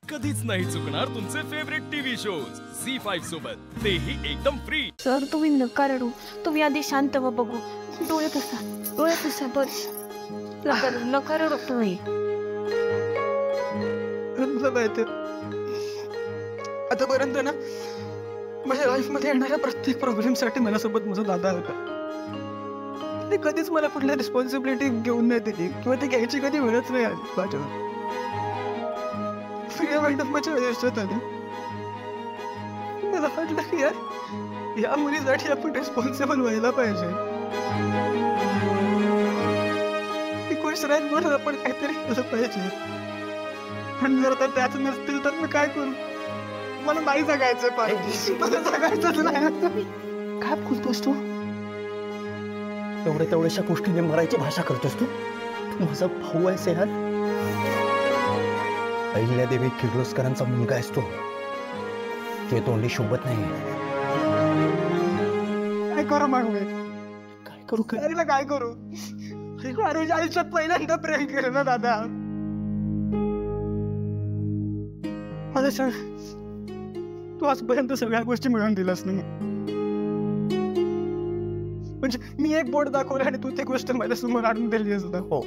कधीच नाही चुकणार तुमचे फेवरेट टीव्ही शोज झी5 सोबत, तेही एकदम फ्री। सर तुम्ही नका रडू, तुम्ही आधी शांत व्हा, बघू डोळे पुसा बस, नका रडू तुम्ही। आतापर्यंत ना माझ्या लाईफ मध्ये येणाऱ्या प्रत्येक प्रॉब्लेम साठी माझ्यासोबत माझा दादा होता। ते कधीच मला कुठल्या रिस्पॉन्सिबिलिटी घेऊन नाही दिली किंवा ते घ्यायची कधी वेळच नाही आली माझ्यावर। फ्री माइंड माझ्या आयुष्यात आली। मला वाटलं की यार या मुलीसाठी आपण रिस्पॉन्सिबल व्हायला पाहिजे। ती खुश राहील म्हणून आपण काहीतरी केलं पाहिजे, पण जर आता त्याच नसतील तर मी काय करू? मला नाही जगायचं पाहिजे, मला जगायचंच नाही। काय बोलतोस तू? तेवढ्याशा गोष्टीने मरायची भाषा करतोस तू? माझा भाऊ आहेस यार, अहिल्यादेवी किर्लोस्करांचा मुलगा आहेस तू, ते तोंडी शोभत नाही। काय करू मग मी? काय करू? काय करू? माझ्या आयुष्यात पहिल्यांदा प्रेम केलं ना दादा। मला सांग, तू आजपर्यंत सगळ्या गोष्टी मिळवून दिलास नाही, म्हणजे मी एक बोट दाखवलं आणि तू ते गोष्ट माझ्या समोर आणून दिली असता। हो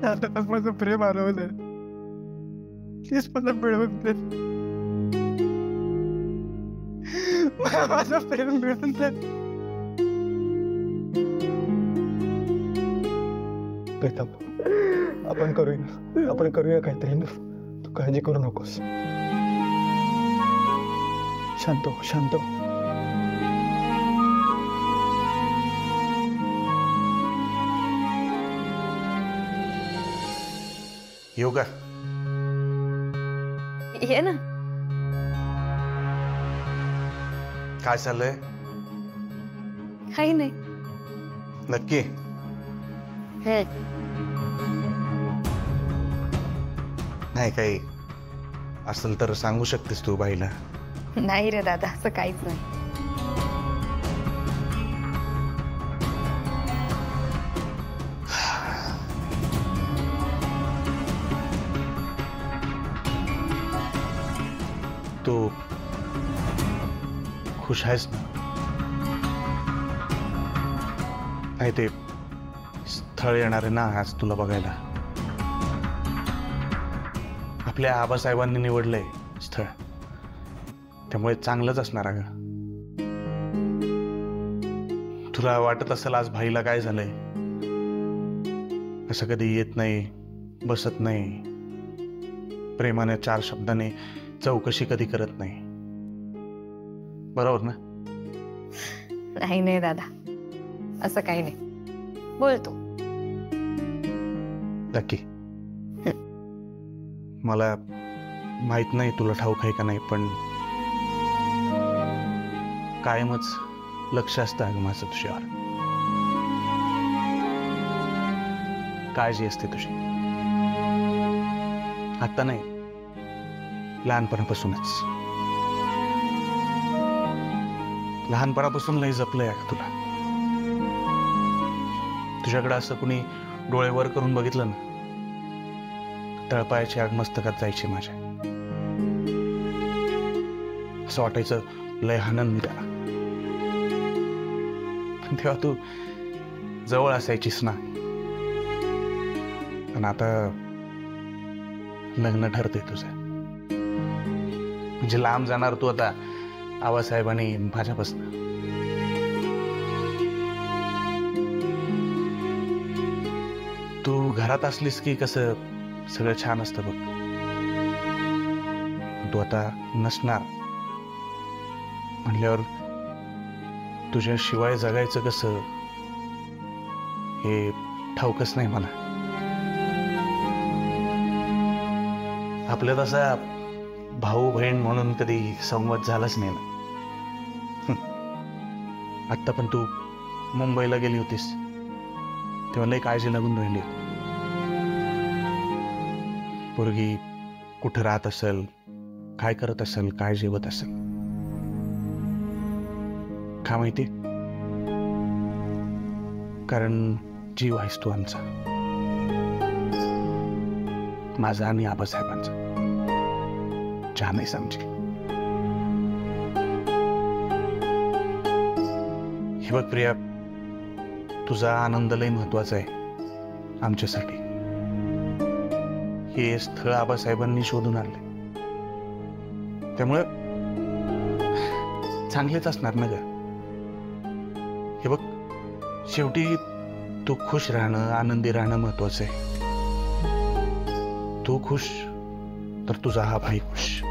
आता माझं प्रेम हरवलं, प्लीज मला मिळवून दे, माझं प्रेम मिळवून दे। आपण करूया काहीतरी, तू काळजी करू नकोस, शांत हो। येऊ का? ये ना। काय चाललंय? काही नाही। नक्की? नाही काही असेल तर सांगू शकतेस तू बाईला? नाही रे दादा, असं काहीच नाही। तू खुश आहेस ना? नाही ते स्थळ येणार आहे ना आज तुला बघायला, आपल्या आबासाहेबांनी निवडलंय स्थळ, त्यामुळे चांगलंच असणार अगं। तुला वाटत असेल आज भाईला काय झालंय, असं कधी येत नाही, बसत नाही, प्रेमाने 4 शब्दाने चौकशी कधी करत नाही, बरोबर ना? नाही दादा, असं काही नाही, बोलतो नक्की? मला माहित नाही तुला ठाऊक आहे का नाही, पण कायमच लक्ष असतं अगं माझं तुझ्यावर, काळजी असते तुझी। आता नाही, लहानपणापासूनच, लहानपणापासून लई जपलंय अगं तुला। तुझ्याकडे असं कुणी डोळे वर करून बघितलं ना, तळपायाची आग मस्तकात जायची माझ्या, असं वाटायचं लय हाणन मी त्याला, पण तेव्हा तू जवळ असायचीस ना। पण आता लग्न ठरते तुझं, म्हणजे लांब जाणार तू आता आबासाहेबांनी माझ्यापासून। तू घरात असलीस की कसं सगळं छान असतं बघ, तू आता नसणार म्हणल्यावर तुझ्याशिवाय जगायचं कसं हे ठाऊकच नाही मला। आपल्यात असा भाऊ बहीण म्हणून कधी संवाद झालाच नाही ना। आत्ता पण तू मुंबईला गेली होतीस तेव्हा लई काळजी लागून राहिली, पोरगी कुठं राहत असेल, काय करत असेल, काय जेवत असेल, का माहिती? कारण जीव आहेस तू आमचा, माझा आणि आबासाहेबांचा। जान है समझी। हे बघ प्रिया, तुझा आनंद लय महत्वाचा आहे आमच्यासाठी। हे स्थळ आबासाहेबांनी शोधून आणले, त्यामुळे चांगलेच असणार ना ग। हे बघ, शेवटी तू खुश राहणं, आनंदी राहणं महत्वाचं आहे। तू खुश तर तुझा हा भाई खुश।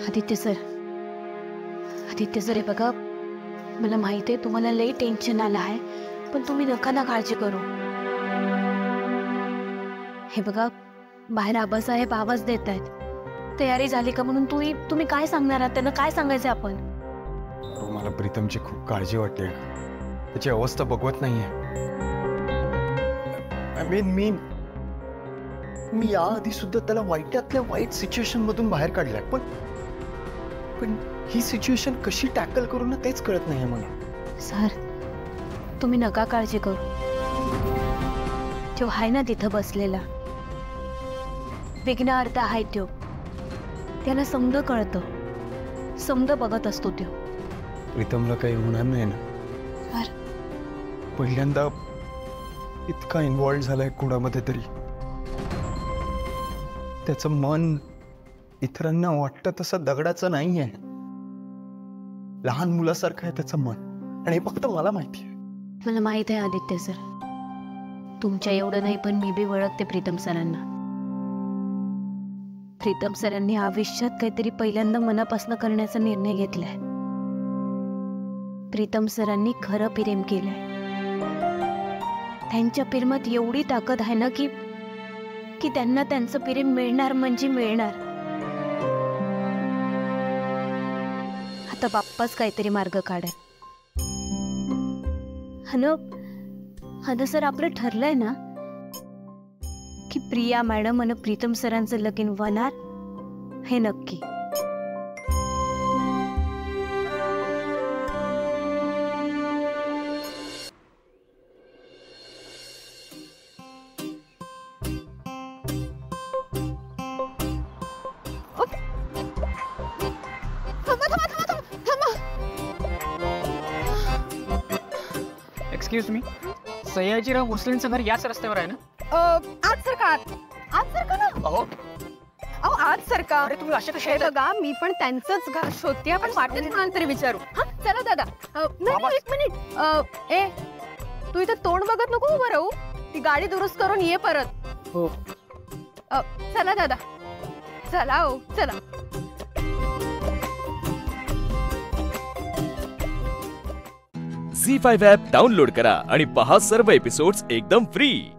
आदित्य सर, हे बघा, मला माहिती आहे तुम्हाला लई टेन्शन आलं आहे, पण तुम्ही नका ना काळजी करू। हे बघा, बाहेर आबासाहेब आवाज देत आहेत, तयारी झाली का म्हणून तुम्ही काय सांगणार आहात त्यांना? काय सांगायचं आपण? मला प्रीतमची खूप काळजी वाटते, त्याची अवस्था बघवत नाहीये। आय मीन मी याआधी सुद्धा त्याला वाईटातल्या वाईट सिच्युएशन मधून बाहेर काढलाय, पण ही सिच्युएशन कशी टॅकल करू ना तेच कळत नाहीये मला। सर, तुम्ही नका काळजी करू। तो आहे ना तिथं बसलेला, विघ्न अर्थ आहे तो, त्याला समज कळतं, समज बघत असतो तो। प्रीतमला काही होणार नाही ना? सर, पहिल्यांदा इतका इन्व्हॉल्व झालाय कुणामध्ये तरी, त्याचं मन इतरांना वाटतं तसं दगडाचं नाहीये, लहान मुलासारखं आहे त्याचं मन, आणि हे फक्त मला माहिती आहे। मला माहित आहे आदित्य सर, तुमच्या एवढं नाही, पण मी बी ओळखते प्रीतम सरांना। प्रीतम सरांनी आयुष्यात काहीतरी पहिल्यांदा मनापासून करण्याचा निर्णय घेतलाय। प्रीतम सरांनी खरं प्रेम केलंय, त्यांच्या प्रेमात एवढी ताकद आहे ना की त्यांना त्यांचं प्रेम मिळणार म्हणजे मिळणार। आता बाप्पाच काहीतरी मार्ग काढेल। सर, आपलं ठरलंय ना की प्रिया मॅडम आणि प्रीतम सरांचं लगीन होणार, हे नक्की। एक्सक्यूज मी, सयाजीराव भोसलेंचं घर याच रस्त्यावर आहे ना? आज सरकार ना। अहो आज सरकार। अरे तुम्ही असे कसे बघा, मी पण त्यांचंच घर शोधते, आपण वाटेत कोणाला तरी विचारू। हा चला दादा। नाही, एक मिनिट, ए तू इथं तोंड बघत नको उभं राहू, ती गाडी दुरुस्त करून ये परत। हो चला दादा, चला हो चला। झी5 ॲप डाउनलोड करा आणि पहा सर्व एपिसोड्स एकदम फ्री।